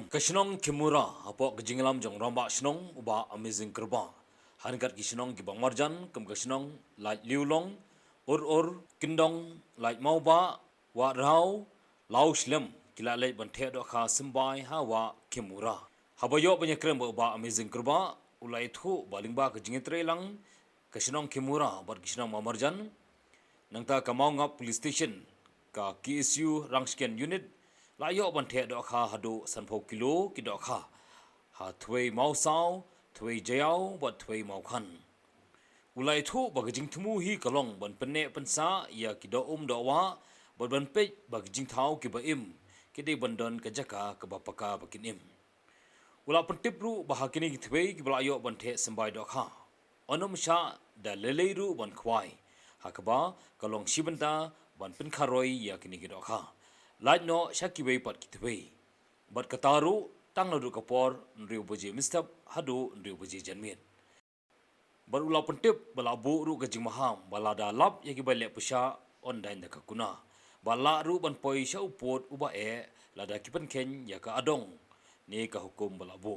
Kashnong Kimura, apo kejinglam jong ramba shnong uba amazing kerba. Hankat kishnong kibang marjan, kem kashnong light liulong, or kindong light mauba, wa rau, lau shlem, kila light banthe do kha simbai ha wa Kimura. Habayo banyakrem uba amazing kerba, ulai thu balingba kejingitre lang, kashnong Kimura, bar kishnong mamarjan, nangta kamau ngap police station, ka KSU Rangsken unit, layo ban the do kha hadu sanpho kilo ki do kha ha thwei mau sao thwei jayao bat thwei mau khan ulai thu bagajing thumu hi kalong ban penne pansa ya ki do do wa ban pe bagajing thau ki ba im ki de bandon ka jaka ka ba paka bakin im ula pentip ru bahakini ki thwei ki balayo ban the sambai do kha onom sha da leleiru ban khwai hakaba kalong shibanta ban pin kharoi ya kini ki do kha Light no shakiway pat kitway. But kataru tang nadu kapor nriu baji mistap hadu nriu baji janmin. But ula pentip bala bu ru gajing maham bala da lap yaki balik pusha online da kakuna. Bala ru ban poi sya upot uba lada kipan ken yaka adong ni ka hukum bala bu.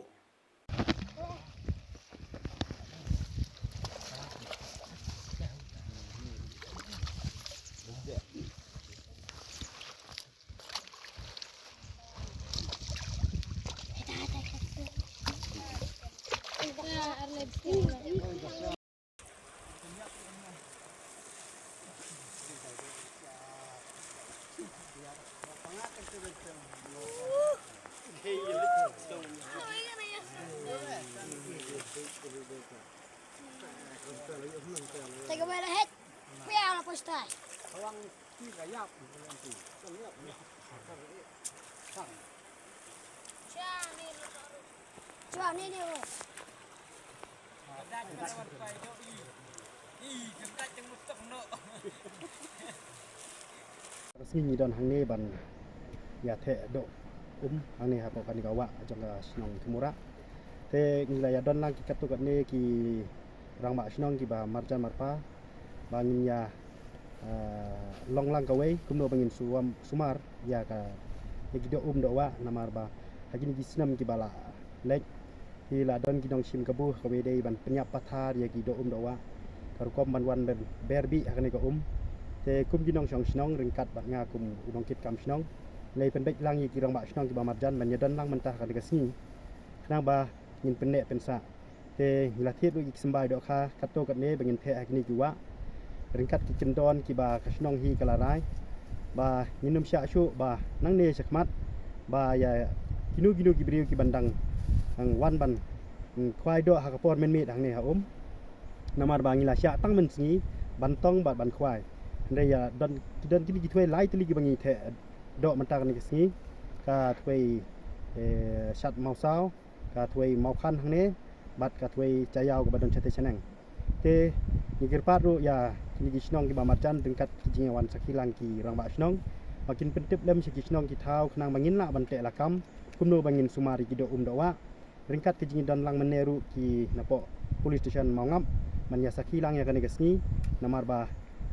Take away the head. We are on a push tie. Chua ni ni. Resmi dan hang ni ban ya the do hang ni hapo kan gawa jong snong Kimura te nilai don lang ki katu kat ni ki rang ba snong ki ba marjan marpa bangin ya long lang kawai kumno bangin suam sumar ya ka ya ki do do wa namar ba hagin ki sinam ki bala lek ki la don ki dong sim kabu kawai dei ban penyap pathar ya ki do do wa karukom ban wan ben berbi hakani ko te kum ginong song snong ringkat bat nga kum udong kit kam snong lei pendek lang yi kirang ba snong ki ba marjan ban yadan lang mentah ka degasni knang ba ngin penne pensa te hilathit ru ik sembai do kha kato kat ne bangin the akni ki wa ringkat ki cindon ki ba ka snong hi kala rai ba nginum sya syu ba nang ne sakmat ba ya kinu ki briu ki bandang ang wan ban khwai do ha ka por men mit hang ne ha namar ba ngila sya tang men sngi bantong ba ban khwai ya dan kini kita lai teli bangi the do mentang ni kesini ka twei sat mau sao ka twei mau khan hang ne bat ka twei chayau ka badon chate chanang te ni gerpat ru ya kini gisnong ki ba marjan tingkat kijing wan sakilang ki rang ba snong makin pentip lem si gisnong ki thau knang bangin la ban te lakam kumno bangin sumari ki do do wa ringkat kijing dan lang meneru ki napo police station mau ngam man ya sakilang ya kan kesini namar ba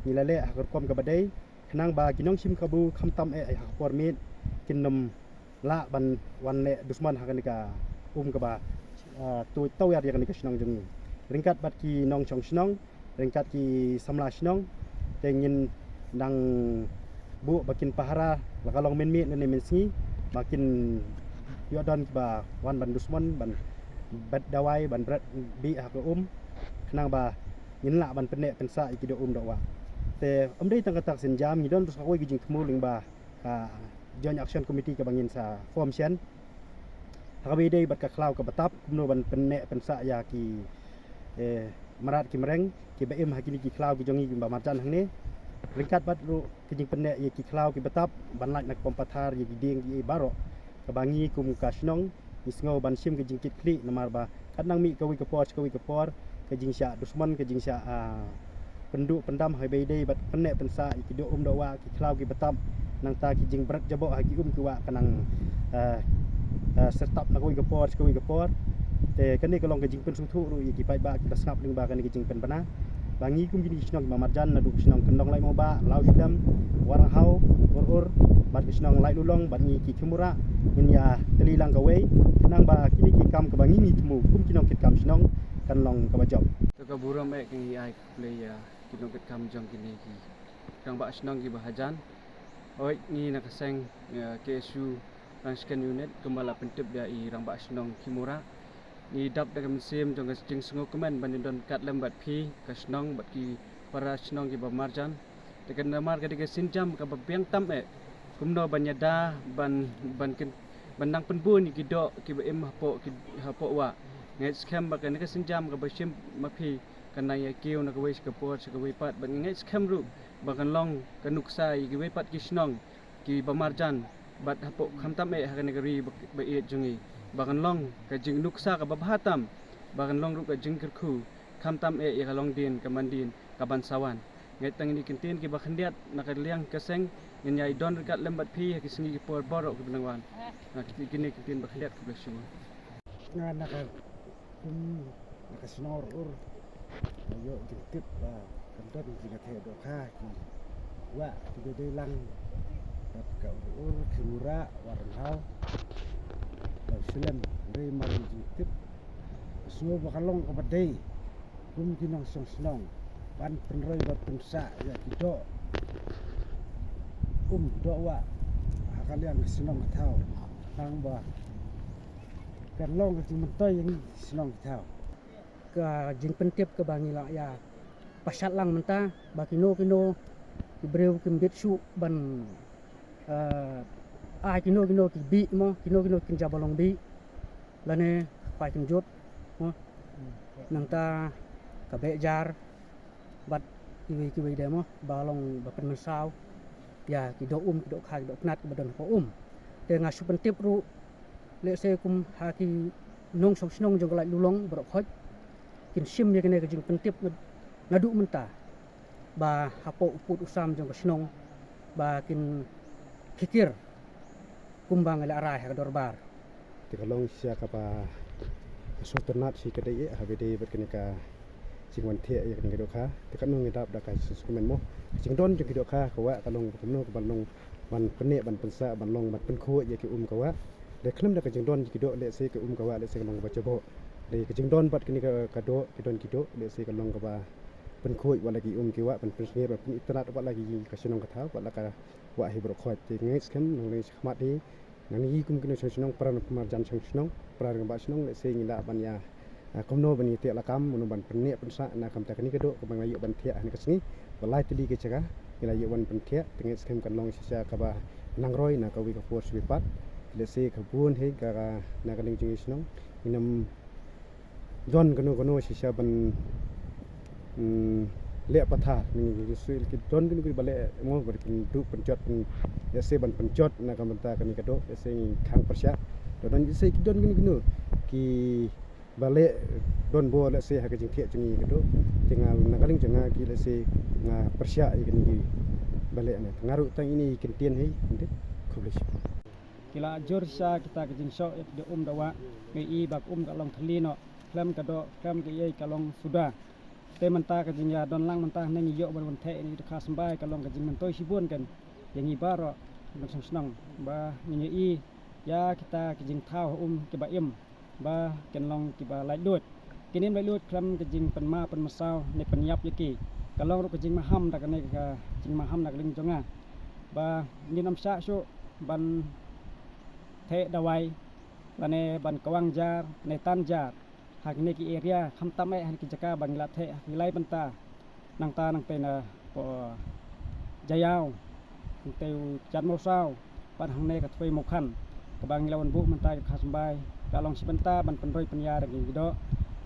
nilale hakor kom ka badai kenang ba kinong sim kabu khamtam hakor mit kinom la ban wan le dusman hakanika ka ba tu taw ya kanika snong jung ringkat bat ki nong chong snong ringkat ki samla snong tengin dang bu bakin pahara la kalong men mit ne men singi bakin yodon ba wan ban dusman ban bad dawai ban brat bi hakor kenang ba ngin la ban penne pensa ikido do wa te amdei tang katak senjam ngidon terus aku gijing tmuling ba ka joint action committee ka bangin sa form sian hakabi dei bat ka klau ka batap kumno ban penne pensa ya ki marat ki mereng ki baim hakini ki klau ki jongi ba marjan hang ne ringkat bat ru kijing penne ye ki klau ki batap ban lak nak pompathar ye giding ki baro ka bangi kum ka snong isngo ban sim ki jingkit kli namar ba kadang mi kawi ka por ka jing sya dusman ka jing sya penduk pendam hai beidei bat penek pensa ikido do wa ki klau ki batam nang ta ki jing berat jabo hagi ki wa kanang sertap nakoi ke por te kani kalong ke jing pen suthu ru ki pai ba ki basngap ling ba kani ki jing pen bana bangi kum gini sinong ba marjan na du sinong kendong lai moba lau sidam warang hau ur bat sinong lai lulong bat ni ki kimura in ya telilang gawe kenang ba kini ki kam ke bangi ni temu kum kinong kit kam sinong kan long ka bajob to ka buram ek ngi ai play ya kinong ket kam jong kini ki kang ba sinong ki bahajan oi ni nak seng KSU Rangskan unit kembala pentip dia i rang ba sinong kimura ni dap da sim jong jing sungu kemen ban don kat lembat phi ka sinong bat ki para sinong ki ba marjan tekan mar ka diga sinjam ka ba biang tam kumno banyada ban ken bandang penbun ki do ki ba em hapo wa ngai scam ba kan ka sinjam ka ba sim ma phi kan na ya kiu na ka wis ka pot ka wi pat ban ngai scam ru ba kan long ka nuksai ki wi pat ki sinong ki ba marjan bat hapo khamtam ha negeri ba e jungi bagan long ka jing nuksa ka babhatam bagan long ru ka jing kerku khamtam ya ka long din ka mandin ka bansawan ngai tang ni kintin ki ba khandiat na ka liang ka seng ngen yai don kat lembat phi ki singi ki por borok ki benangwan na kini kintin ba khandiat ka blesu nga naka naka sinor yo tip ba kantor ni ga the do kha ki wa ti de lang bat ka kimura warang hau Silam dari marin tip semua bakalong ke badai kum kinong song pan penroi bat pensa ya kido do wa kalian senong tahu nang ba kan long ke mentoy yang senong tahu ke jing pentip ke bangila ya pasat lang menta ba kino ibreu kimbet su ban kino ki bi mo kino kin jabalong bi lane pai kin jot mo nang ta ka bejar bat kiwi demo balong ba pen mesau ya ki do kha do knat badan ko te ngasu pentip ru le se kum ha ki nong song snong jong lai lulong bro khoj kin sim ye kene ka jing pentip ngadu menta ba hapo uput usam jong snong ba kin kikir kumbang ala arai ha dorbar tikalong sia kapa soternat si kedai ha bede berkenika singwan thia ya kenika dokha tikanong ngidap da ka sukumen mo singdon jeng dokha kawa kalong kumno ka balong ban pene ban pensa ban long ban penko ya ki kawa de klem da ka jingdon ki do le se ki kawa le se kalong ba cobo de ka jingdon bat kenika kado kido le se kalong ka ba penko wala ki kiwa ban pensne ba pun itrat wala lagi ka sinong ka tha wala ka wa hi bro khot ti ngai skem nang le khmat di nani kum kino senong peran pemarjan senong peran ba senong le sing la ban ya komno ban ti la kam mun ban perne pensa na kam ta kini kedo bang ayu ban thia ni kesni balai tili ke jaga ila yu ban pen thia tengai skem kan long sia ka ba nang roi na ka wi ka force wi pat le se ka bun he ka na ka ling jing senong inam jon kono sia ban le patha ni suil ki don ki bale mo ber kin du pencot ya se ban pencot na ka menta kan kado ya se khang persya don se ki don ki bale don bo le se ha ka jing thia jing kado tinggal na kaling janga ki le se nga persya i kan ki bale na ngaru tang ini kentien hei ndit kublis kila jur sa kita ke jing sok de dawa ngi bak ka long thli no klam kado klam ke ye ka long suda te menta ka jing ya don lang menta nang yo ban the ni ka sambai ka long ka jing mentoi sibun kan yang ibaro langsung senang ba ni ya kita ke jing thau ke ba im ba ken long ki ba lai lut kinin lai lut klam ke jing pen masau ni pen yap yaki ka long ru ke jing maham da ka ne ka jing maham da ling jonga ba ni nam sa su ban the dawai lane ban kawang jar ne tan jar hak ni ki area kham tam han ki jaka bangla the hilai banta nang pena po jayau teu chan mo sao ban hang ne ka thoi mo khan ka bangla wan bu man ta ka sambai ka long sibenta ban penroi penya ri do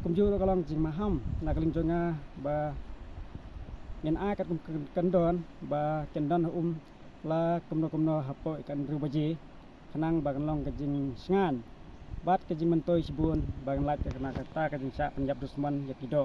kumju ka long jing maham na kaling jonga ba yen a kat kan don ba ken don la kumno hapo ikan rubaji kanang bagan long ka jing sngan bat ke jing mentoi sibun bang lat ke kena kata ke jing sa penyap dusman yakido